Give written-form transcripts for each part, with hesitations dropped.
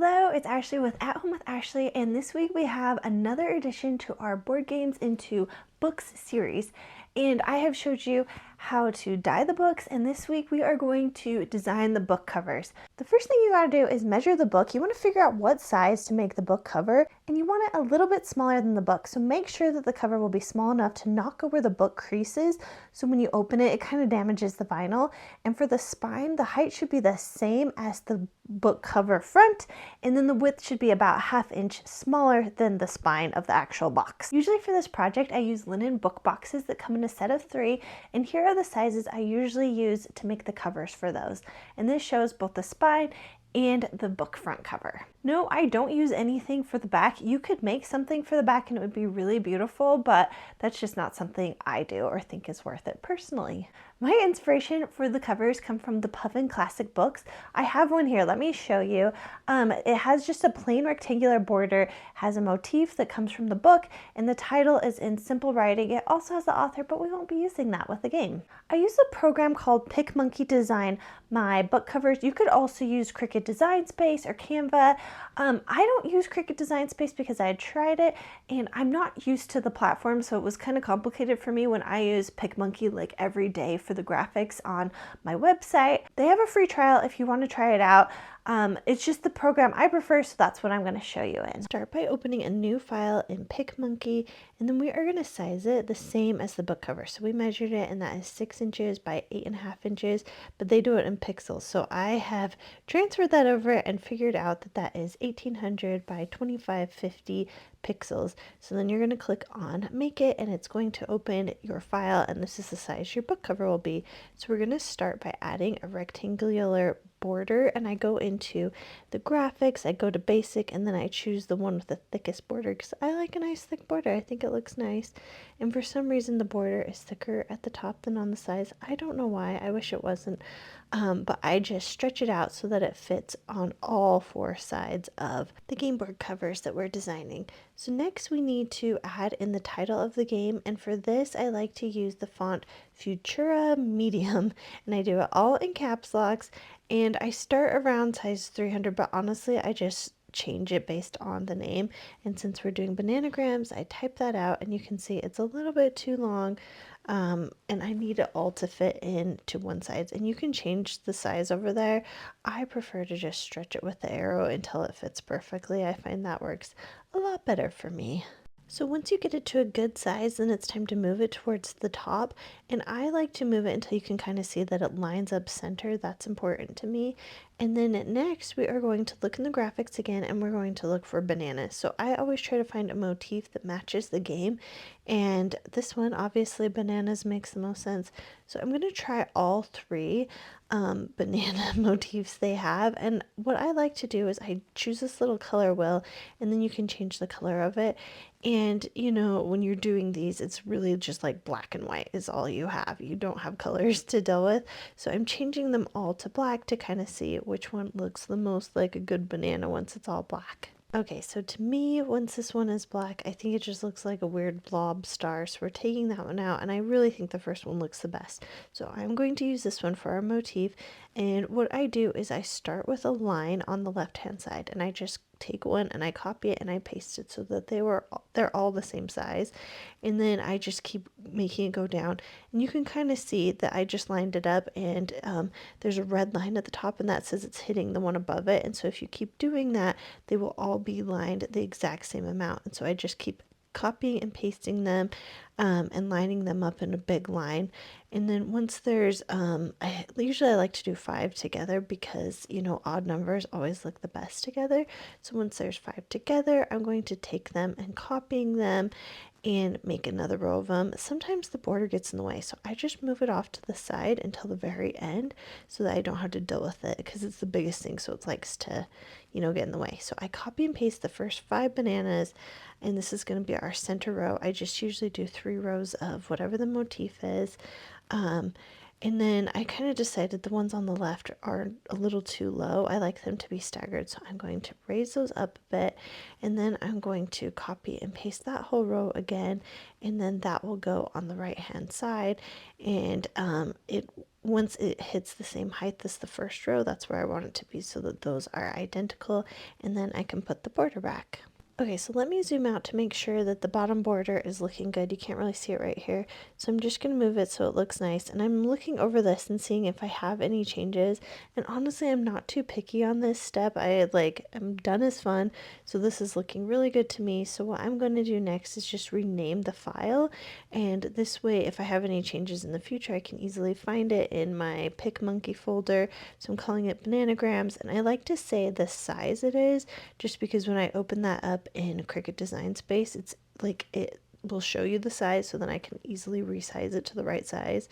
Hello, it's Ashley with At Home with Ashley, and this week we have another addition to our Board Games into Books series. And I have showed you how to dye the books, and this week we are going to design the book covers. The first thing you gotta do is measure the book. You wanna figure out what size to make the book cover, and you want it a little bit smaller than the book. So make sure that the cover will be small enough to not go where the book creases, so when you open it, it kind of damages the vinyl. And for the spine, the height should be the same as the book cover front, and then the width should be about 1/2 inch smaller than the spine of the actual box. Usually for this project, I use linen book boxes that come in a set of 3, and here are the sizes I usually use to make the covers for those. And this shows both the spine and the book front cover. No, I don't use anything for the back. You could make something for the back and it would be really beautiful, but that's just not something I do or think is worth it personally. My inspiration for the covers come from the Puffin Classic books. I have one here, let me show you. It has just a plain rectangular border, has a motif that comes from the book, and the title is in simple writing. It also has the author, but we won't be using that with the game. I use a program called PicMonkey to design my book covers. You could also use Cricut Design Space or Canva. I don't use Cricut Design Space because I had tried it and I'm not used to the platform, so it was kind of complicated for me when I use PicMonkey like every day for the graphics on my website. They have a free trial if you want to try it out. It's just the program I prefer, so that's what I'm going to show you in. Start by opening a new file in PicMonkey, and then we are going to size it the same as the book cover. So we measured it, and that is 6 inches by 8.5 inches, but they do it in pixels. So I have transferred that over and figured out that that is 1800 by 2550 pixels. So then you're going to click on Make It, and it's going to open your file, and this is the size your book cover will be. So we're going to start by adding a rectangular border, and I go into the graphics, I go to basic, and then I choose the one with the thickest border because I like a nice thick border. I think it looks nice, and for some reason the border is thicker at the top than on the sides. I don't know why, I wish it wasn't, but I just stretch it out so that it fits on all 4 sides of the game board covers that we're designing. So next we need to add in the title of the game, and for this I like to use the font Futura Medium, and I do it all in caps locks, and I start around size 300, but honestly I just change it based on the name. And since we're doing bananagrams, I type that out, and you can see it's a little bit too long, and I need it all to fit in to one side. And you can change the size over there. I prefer to just stretch it with the arrow until it fits perfectly. I find that works a lot better for me. So once you get it to a good size, then it's time to move it towards the top, and I like to move it until you can kind of see that it lines up center. That's important to me. And then next we are going to look in the graphics again, and we're going to look for bananas. So I always try to find a motif that matches the game, and this one, obviously bananas makes the most sense. So I'm going to try all 3 banana motifs they have, and what I like to do is I choose this little color wheel, and then you can change the color of it. And you know, when you're doing these, it's really just like black and white is all you have. You don't have colors to deal with. So I'm changing them all to black to kind of see which one looks the most like a good banana once it's all black. Okay, so to me, once this one is black, I think it just looks like a weird blob star. So we're taking that one out, and I really think the first one looks the best. So I'm going to use this one for our motif. And what I do is I start with a line on the left-hand side, and I just take one and I copy it and I paste it so that they're all the same size. And then I just keep making it go down, and you can kind of see that I just lined it up, and there's a red line at the top, and that says it's hitting the one above it. And so if you keep doing that, they will all be lined the exact same amount. And so I just keep copying and pasting them, and lining them up in a big line. And then once there's I usually like to do 5 together because, you know, odd numbers always look the best together. So once there's 5 together, I'm going to take them and copying them and make another row of them. Sometimes the border gets in the way, so I just move it off to the side until the very end so that I don't have to deal with it, because it's the biggest thing, so it likes to, you know, get in the way. So I copy and paste the first 5 bananas, and this is going to be our center row. I just usually do 3 rows of whatever the motif is. And then I kind of decided the ones on the left are a little too low. I like them to be staggered, so I'm going to raise those up a bit, and then I'm going to copy and paste that whole row again, and then that will go on the right hand side. And once it hits the same height as the first row, that's where I want it to be, so that those are identical, and then I can put the border back. Okay, so let me zoom out to make sure that the bottom border is looking good. You can't really see it right here. So I'm just going to move it so it looks nice. And I'm looking over this and seeing if I have any changes. And honestly, I'm not too picky on this step. I'm done as fun. So this is looking really good to me. So what I'm going to do next is just rename the file. And this way, if I have any changes in the future, I can easily find it in my PicMonkey folder. So I'm calling it Bananagrams. And I like to say the size it is, just because when I open that up in Cricut Design Space, it's like it will show you the size, so then I can easily resize it to the right size.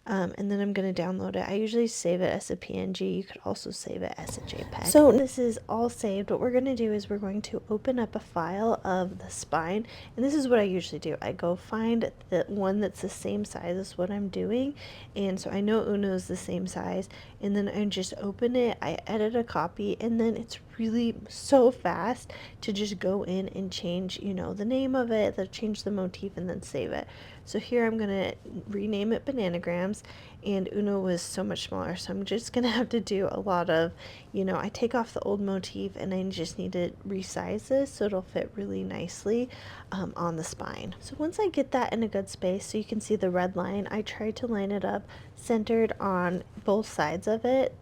And then I'm going to download it. I usually save it as a PNG. You could also save it as a JPEG. So this is all saved. What we're going to do is we're going to open up a file of the spine. And this is what I usually do. I go find the one that's the same size as what I'm doing. And so I know Uno is the same size. And then I just open it. I edit a copy. And then it's really so fast to just go in and change, the name of it, change the motif, and then save it. So here I'm going to rename it Bananagrams, and Uno was so much smaller, so I'm just going to have to do a lot of, I take off the old motif and I just need to resize this so it'll fit really nicely on the spine. So once I get that in a good space, so you can see the red line, I try to line it up centered on both sides of it.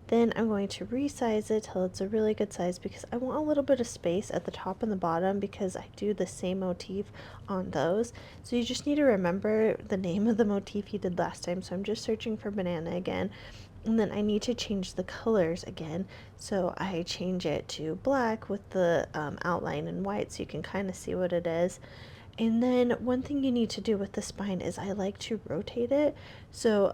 Then I'm going to resize it till it's a really good size, because I want a little bit of space at the top and the bottom, because I do the same motif on those. So you just need to remember the name of the motif you did last time. So I'm just searching for banana again. And then I need to change the colors again. So I change it to black with the outline in white, so you can kind of see what it is. And then one thing you need to do with the spine is I like to rotate it. So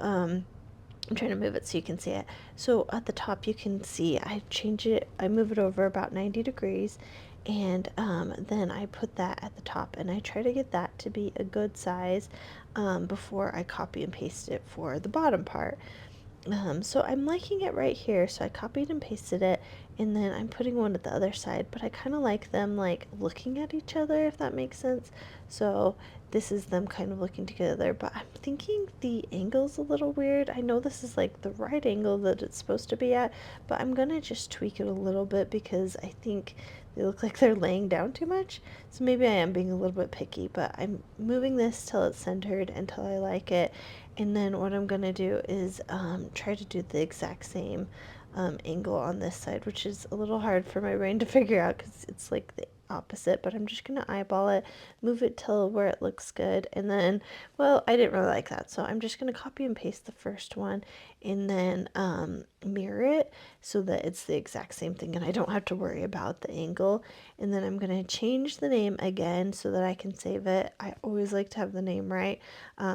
I'm trying to move it so you can see it. So at the top you can see I change it, I move it over about 90 degrees, and then I put that at the top, and I try to get that to be a good size before I copy and paste it for the bottom part. So I'm liking it right here, so I copied and pasted it, and then I'm putting one at the other side, but I kind of like them like looking at each other, if that makes sense. So this is them kind of looking together, but I'm thinking the angle's a little weird. I know this is like the right angle that it's supposed to be at, but I'm gonna just tweak it a little bit because I think they look like they're laying down too much. So maybe I am being a little bit picky, but I'm moving this till it's centered until I like it. And then what I'm going to do is try to do the exact same angle on this side, which is a little hard for my brain to figure out because it's like the opposite, but I'm just going to eyeball it, move it till where it looks good, and then, well, I didn't really like that, so I'm just going to copy and paste the first one and then mirror it so that it's the exact same thing and I don't have to worry about the angle. And then I'm going to change the name again so that I can save it. I always like to have the name right,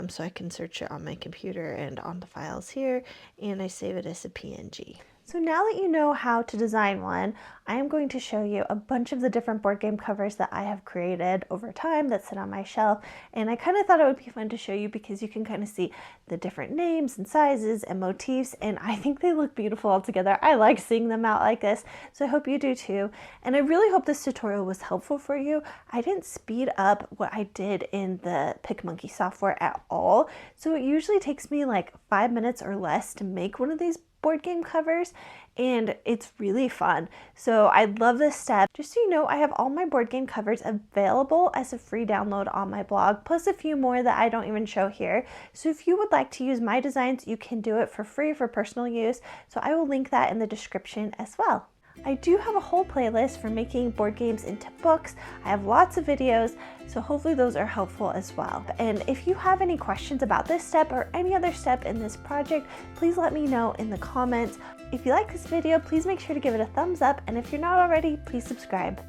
so I can search it on my computer and on the files here, and I save it as a PNG. So now that you know how to design one, I am going to show you a bunch of the different board game covers that I have created over time that sit on my shelf. And I kind of thought it would be fun to show you because you can kind of see the different names and sizes and motifs, and I think they look beautiful all together. I like seeing them out like this, so I hope you do too. And I really hope this tutorial was helpful for you. I didn't speed up what I did in the PicMonkey software at all, so it usually takes me like 5 minutes or less to make one of these board game covers, and it's really fun. So I love this step. Just so you know, I have all my board game covers available as a free download on my blog, plus a few more that I don't even show here. So if you would like to use my designs, you can do it for free for personal use. So I will link that in the description as well. I do have a whole playlist for making board games into books. I have lots of videos, so hopefully those are helpful as well. And if you have any questions about this step or any other step in this project, please let me know in the comments. If you like this video, please make sure to give it a thumbs up, and if you're not already, please subscribe.